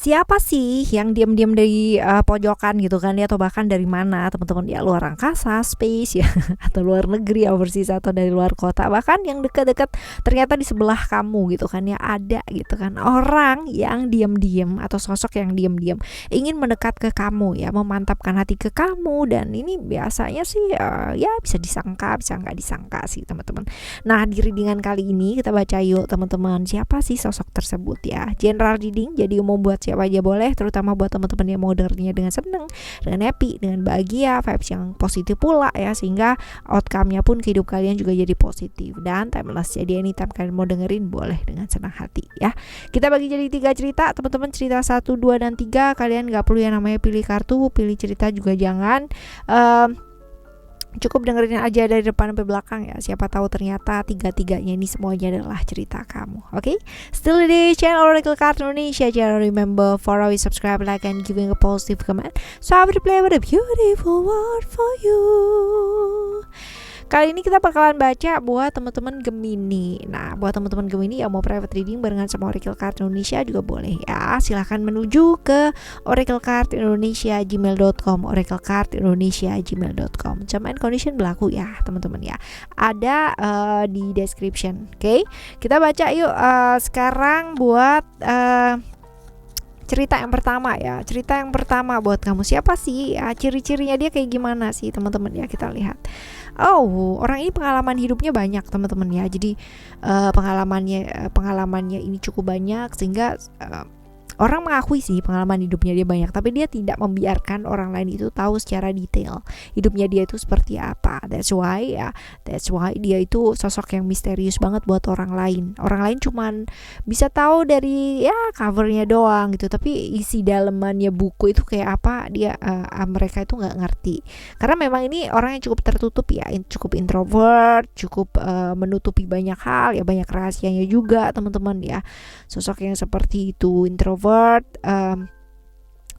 siapa sih yang diam-diam dari pojokan gitu kan ya, atau bahkan dari mana teman-teman ya, luar angkasa, space ya atau luar negeri, overseas, atau dari luar kota, bahkan yang dekat-dekat ternyata di sebelah kamu gitu kan ya, ada gitu kan orang yang diam-diam atau sosok yang diam-diam ingin mendekat ke kamu ya, memantapkan hati ke kamu. Dan ini biasanya sih ya bisa disangka, bisa nggak disangka sih teman-teman. Nah, di readingan kali ini kita baca yuk teman-teman, siapa sih sosok tersebut ya. General reading, jadi umum buat siapa aja boleh, terutama buat teman-teman yang mau dengernya dengan seneng, dengan happy, dengan bahagia, vibes yang positif pula ya, sehingga outcome-nya pun ke hidup kalian juga jadi positif dan timeless. Jadi anytime kalian mau dengerin boleh dengan senang hati ya. Kita bagi jadi 3 cerita teman-teman, cerita 1, 2, dan 3. Kalian gak perlu yang namanya pilih kartu, pilih cerita juga jangan. Cukup dengerin aja dari depan sampai belakang ya. Siapa tahu ternyata tiga-tiganya ini semuanya adalah cerita kamu. Oke? Still di channel Oracle Card Indonesia. Jangan remember for always subscribe, like, and giving a positive comment. So I will play with a beautiful word for you. Kali ini kita bakalan baca buat teman-teman Gemini. Nah, buat teman-teman Gemini yang mau private reading barengan sama Oracle Card Indonesia juga boleh ya. Silahkan menuju ke oraclecardindonesia@gmail.com, oraclecardindonesia@gmail.com. Term and condition berlaku ya, teman-teman ya. Ada di description. Oke? Kita baca yuk sekarang buat cerita yang pertama ya. Cerita yang pertama buat kamu, siapa sih ya, ciri-cirinya dia kayak gimana sih teman-teman ya, kita lihat. Oh, orang ini pengalaman hidupnya banyak teman-teman ya. Jadi pengalamannya ini cukup banyak sehingga orang mengakui sih pengalaman hidupnya dia banyak, tapi dia tidak membiarkan orang lain itu tahu secara detail hidupnya dia itu seperti apa. That's why dia itu sosok yang misterius banget buat orang lain. Orang lain cuman bisa tahu dari ya covernya doang gitu, tapi isi dalemannya buku itu kayak apa mereka itu nggak ngerti. Karena memang ini orang yang cukup tertutup ya, cukup introvert, cukup menutupi banyak hal ya, banyak rahasianya juga teman-teman ya. Sosok yang seperti itu, introvert,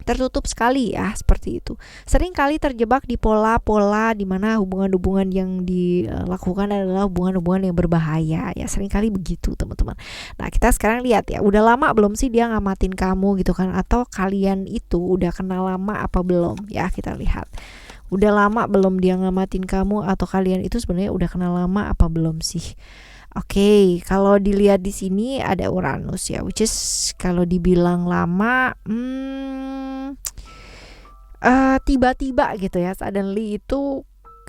tertutup sekali ya, seperti itu. Sering kali terjebak di pola-pola di mana hubungan-hubungan yang dilakukan adalah hubungan-hubungan yang berbahaya ya, sering kali begitu teman-teman. Nah, kita sekarang lihat ya, udah lama belum sih dia ngamatin kamu gitu kan, atau kalian itu udah kenal lama apa belum ya, kita lihat. Udah lama belum dia ngamatin kamu, atau kalian itu sebenarnya udah kenal lama apa belum sih? Oke, kalau dilihat di sini ada Uranus ya, which is kalau dibilang lama, tiba-tiba gitu ya, suddenly itu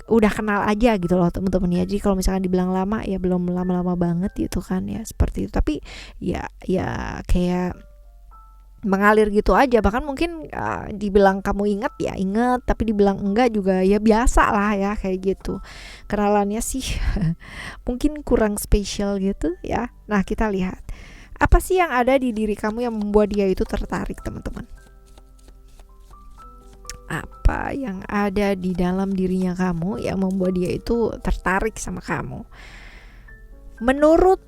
udah kenal aja gitu loh teman-teman ya. Jadi kalau misalkan dibilang lama ya belum lama-lama banget gitu kan ya, seperti itu. Tapi ya kayak mengalir gitu aja. Bahkan mungkin dibilang kamu inget ya inget, tapi dibilang enggak juga ya biasa lah ya, kayak gitu. Kenalannya sih mungkin kurang spesial gitu ya. Nah, kita lihat apa sih yang ada di diri kamu yang membuat dia itu tertarik teman-teman. Apa yang ada di dalam dirinya kamu yang membuat dia itu tertarik sama kamu. Menurut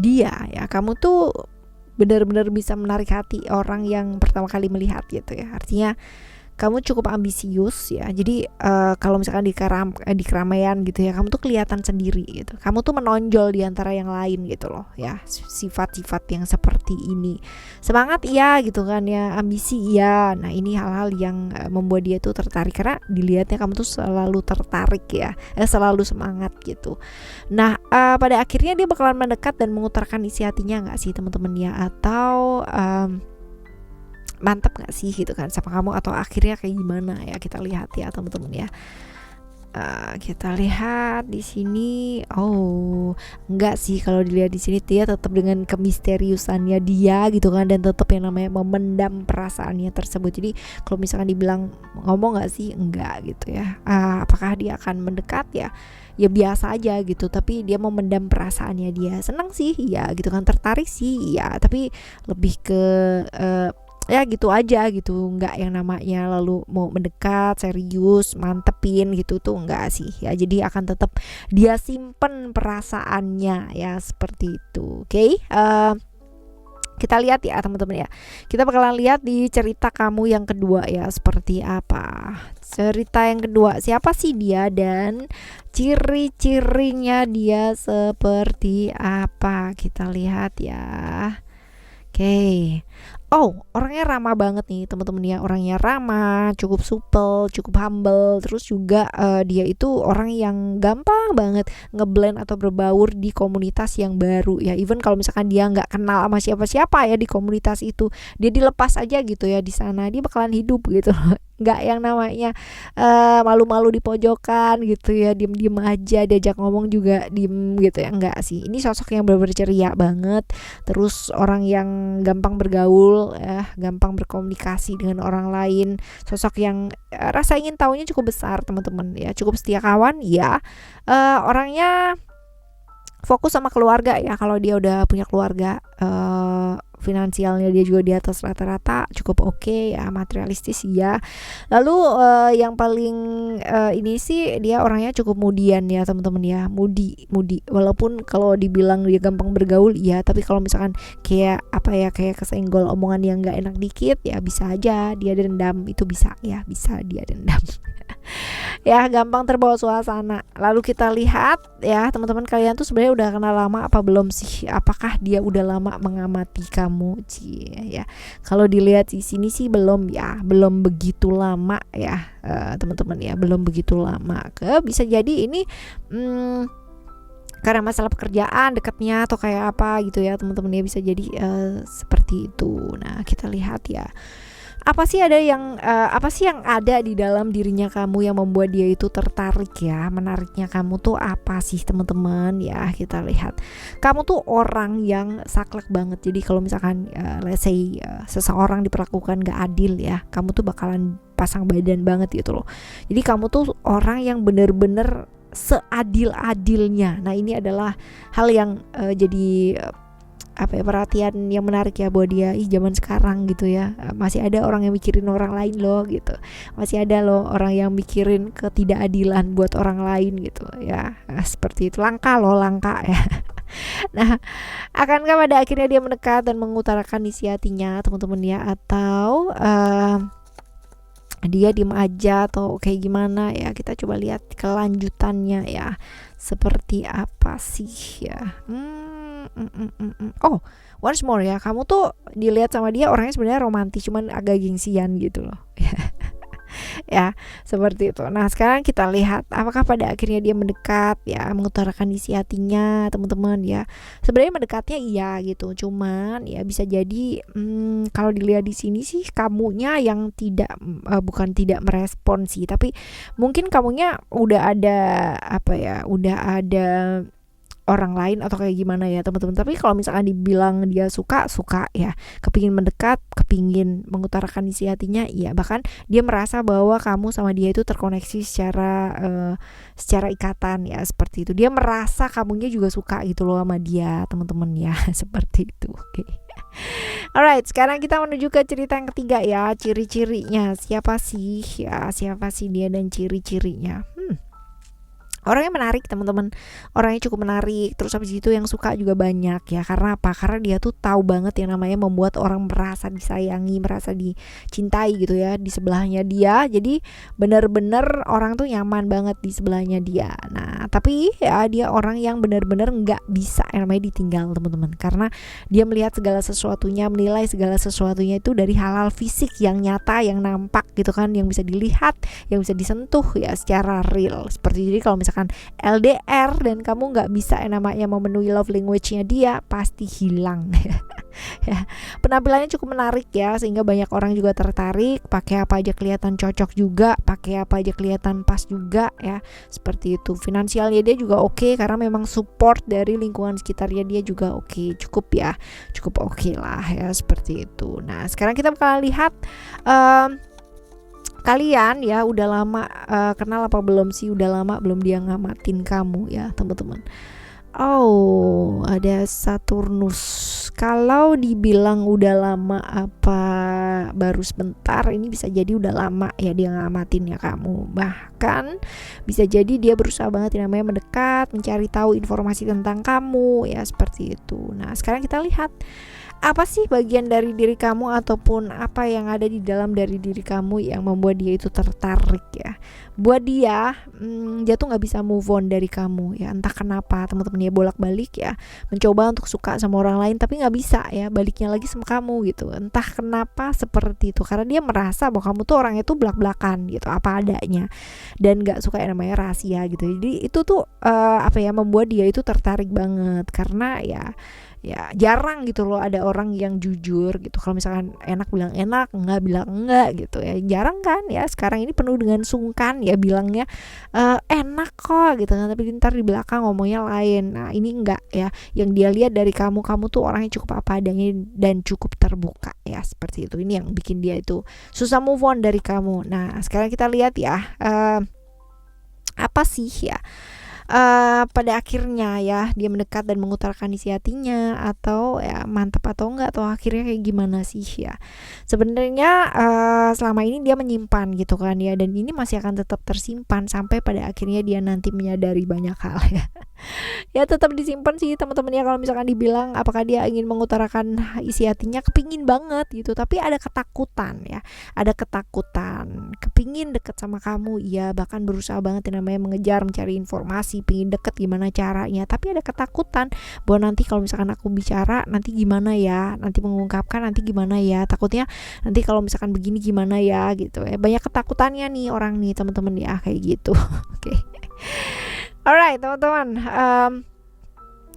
dia ya, kamu tuh benar-benar bisa menarik hati orang yang pertama kali melihat gitu ya. Artinya kamu cukup ambisius ya. Jadi kalau misalkan di keramaian gitu ya, kamu tuh kelihatan sendiri gitu. Kamu tuh menonjol di antara yang lain gitu loh ya. Sifat-sifat yang seperti ini. Semangat iya gitu kan ya, ambisi iya. Nah, ini hal-hal yang membuat dia tuh tertarik, karena dilihatnya kamu tuh selalu tertarik ya. Selalu semangat gitu. Nah, pada akhirnya dia bakalan mendekat dan mengutarakan isi hatinya enggak sih teman-teman ya, atau mantap gak sih gitu kan sama kamu, atau akhirnya kayak gimana ya, kita lihat ya teman-teman ya. Kita lihat di sini. Oh, enggak sih, kalau dilihat di sini dia tetap dengan kemisteriusannya dia gitu kan, dan tetap yang namanya memendam perasaannya tersebut. Jadi kalau misalkan dibilang ngomong gak sih, enggak gitu ya. Apakah dia akan mendekat ya biasa aja gitu, tapi dia memendam perasaannya dia. Senang sih ya gitu kan, tertarik sih ya, tapi lebih ke ya gitu aja gitu, nggak yang namanya lalu mau mendekat serius mantepin gitu tuh enggak sih ya. Jadi akan tetap dia simpen perasaannya ya, seperti itu. Oke, kita lihat ya teman-teman ya. Kita bakalan lihat di cerita kamu yang kedua ya, seperti apa cerita yang kedua, siapa sih dia dan ciri-cirinya dia seperti apa. Kita lihat ya. Oke. Oh, orangnya ramah banget nih teman-teman ya. Orangnya ramah, cukup supel, cukup humble. Terus juga dia itu orang yang gampang banget ngeblend atau berbaur di komunitas yang baru ya. Even kalau misalkan dia nggak kenal sama siapa-siapa ya di komunitas itu, dia dilepas aja gitu ya di sana, dia bakalan hidup gitu loh. Nggak yang namanya malu-malu di pojokan gitu ya, diem-diem aja, diajak ngomong juga diem gitu ya, enggak sih. Ini sosok yang benar-benar ceria banget, terus orang yang gampang bergaul ya, gampang berkomunikasi dengan orang lain, sosok yang rasa ingin tahunya cukup besar teman-teman ya, cukup setia kawan ya. Orangnya fokus sama keluarga ya, kalau dia udah punya keluarga, finansialnya dia juga di atas rata-rata, cukup oke ya, materialistis ya. Lalu yang paling ini sih, dia orangnya cukup mudian ya teman-teman ya, mudi walaupun kalau dibilang dia gampang bergaul ya, tapi kalau misalkan kayak apa ya, kayak kesenggol omongan yang nggak enak dikit ya, bisa aja dia dendam, itu bisa ya, bisa dia dendam. Ya, gampang terbawa suasana. Lalu kita lihat ya teman-teman, kalian tuh sebenarnya udah kenal lama apa belum sih? Apakah dia udah lama mengamati kamu? Ya, kalau dilihat di sini sih belum ya, belum begitu lama ya teman-teman ya, belum begitu lama. Bisa jadi ini karena masalah pekerjaan dekatnya atau kayak apa gitu ya teman-teman ya, bisa jadi seperti itu. Nah, kita lihat ya, apa sih yang ada di dalam dirinya kamu yang membuat dia itu tertarik ya, menariknya kamu tuh apa sih teman-teman ya. Kita lihat, kamu tuh orang yang saklek banget. Jadi kalau misalkan let's say seseorang diperlakukan gak adil ya, kamu tuh bakalan pasang badan banget gitu loh. Jadi kamu tuh orang yang bener-bener seadil-adilnya. Nah, ini adalah hal yang jadi perhatian yang menarik ya buat dia. Zaman sekarang gitu ya, masih ada orang yang mikirin orang lain loh gitu, masih ada loh orang yang mikirin ketidakadilan buat orang lain gitu ya. Seperti itu, langka ya. Nah, akankah pada akhirnya dia mendekat dan mengutarakan isi hatinya teman-teman ya, atau dia diem aja atau kayak gimana ya? Kita coba lihat kelanjutannya ya, seperti apa sih ya. Oh, once more ya, kamu tuh dilihat sama dia orangnya sebenarnya romantis, cuman agak gengsian gitu loh. Ya, seperti itu. Nah, sekarang kita lihat apakah pada akhirnya dia mendekat ya, mengutarakan isi hatinya teman-teman ya. Sebenarnya mendekatnya iya gitu, cuman ya bisa jadi kalau dilihat di sini sih kamunya yang bukan tidak merespon sih, tapi mungkin kamunya udah ada udah ada orang lain atau kayak gimana ya teman-teman. Tapi kalau misalkan dibilang dia suka ya, kepingin mendekat, kepingin mengutarakan isi hatinya, ya bahkan dia merasa bahwa kamu sama dia itu terkoneksi secara ikatan ya, seperti itu. Dia merasa kamunya juga suka gitu loh sama dia teman-teman ya. Seperti itu. Oke. Alright, sekarang kita menuju ke cerita yang ketiga ya, ciri-cirinya. Siapa sih dia dan ciri-cirinya? Orangnya menarik teman-teman, orangnya cukup menarik. Terus habis itu yang suka juga banyak ya. Karena apa? Karena dia tuh tahu banget yang namanya membuat orang merasa disayangi, merasa dicintai gitu ya di sebelahnya dia. Jadi benar-benar orang tuh nyaman banget di sebelahnya dia. Nah, tapi ya dia orang yang benar-benar nggak bisa yang namanya ditinggal teman-teman. Karena dia melihat segala sesuatunya, menilai segala sesuatunya itu dari hal-hal fisik yang nyata, yang nampak gitu kan, yang bisa dilihat, yang bisa disentuh ya secara real. Seperti jadi kalau misalkan LDR dan kamu nggak bisa yang namanya memenuhi love language-nya dia, pasti hilang. Ya, penampilannya cukup menarik ya, sehingga banyak orang juga tertarik. Pakai apa aja kelihatan cocok juga, pakai apa aja kelihatan pas juga ya, seperti itu. Finansialnya dia juga oke, karena memang support dari lingkungan sekitarnya dia juga oke. Cukup oke lah ya, seperti itu. Nah, sekarang kita bakal lihat kalian ya udah lama kenal apa belum sih? Udah lama belum dia ngamatin kamu ya teman-teman. Oh, ada Saturnus. Kalau dibilang udah lama apa baru sebentar, ini bisa jadi udah lama ya dia ngamatin ya kamu. Bahkan bisa jadi dia berusaha banget yang namanya mendekat, mencari tahu informasi tentang kamu ya, seperti itu. Nah, sekarang kita lihat apa sih bagian dari diri kamu ataupun apa yang ada di dalam dari diri kamu yang membuat dia itu tertarik ya. Buat dia tuh nggak bisa move on dari kamu ya, entah kenapa teman-teman, dia bolak-balik ya mencoba untuk suka sama orang lain tapi nggak bisa ya baliknya lagi sama kamu gitu. Entah kenapa seperti itu, karena dia merasa bahwa kamu tuh orangnya tuh belak-belakan gitu, apa adanya, dan nggak suka yang namanya rahasia gitu. Jadi itu tuh membuat dia itu tertarik banget, karena ya jarang gitu loh ada orang yang jujur gitu. Kalau misalkan enak bilang enak, enggak bilang enggak gitu ya, jarang kan ya. Sekarang ini penuh dengan sungkan ya bilangnya enak kok gitu kan, tapi ntar di belakang ngomongnya lain. Nah ini enggak ya, yang dia lihat dari kamu tuh orangnya cukup apa adanya dan cukup terbuka ya, seperti itu. Ini yang bikin dia itu susah move on dari kamu. Nah sekarang kita lihat ya, apa sih ya pada akhirnya ya dia mendekat dan mengutarakan isi hatinya, atau ya mantap atau enggak, atau akhirnya kayak gimana sih ya. Sebenarnya selama ini dia menyimpan gitu kan ya, dan ini masih akan tetap tersimpan sampai pada akhirnya dia nanti menyadari banyak hal ya. Ya tetap disimpan sih teman-teman ya. Kalau misalkan dibilang apakah dia ingin mengutarakan isi hatinya, kepingin banget gitu, tapi ada ketakutan ya, ada ketakutan, kepingin deket sama kamu ya, bahkan berusaha banget yang namanya mengejar mencari informasi, pingin deket gimana caranya, tapi ada ketakutan bahwa nanti kalau misalkan aku bicara nanti gimana ya, nanti mengungkapkan nanti gimana ya, takutnya nanti kalau misalkan begini gimana ya gitu ya. Banyak ketakutannya nih orang nih teman-teman ya, kayak gitu. Oke. Alright teman-teman,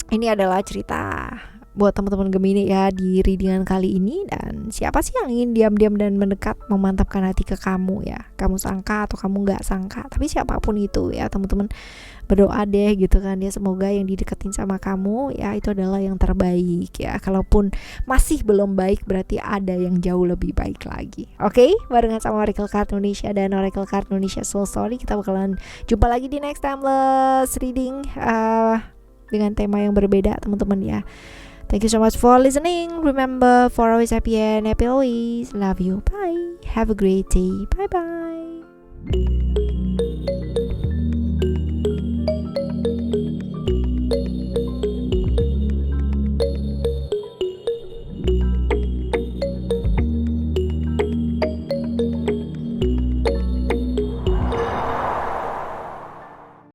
ini adalah cerita buat teman-teman Gemini ya di readingan kali ini. Dan siapa sih yang ingin diam-diam dan mendekat, memantapkan hati ke kamu ya, kamu sangka atau kamu nggak sangka, tapi siapapun itu ya teman-teman, berdoa deh gitu kan ya, semoga yang dideketin sama kamu ya itu adalah yang terbaik ya. Kalaupun masih belum baik, berarti ada yang jauh lebih baik lagi. Oke, barengan sama Oracle Card Indonesia dan Oracle Card Indonesia Soul Story, kita bakalan jumpa lagi di next timeless reading dengan tema yang berbeda teman-teman ya. Thank you so much for listening. Remember, for always happy and happy always. Love you. Bye. Have a great day. Bye bye.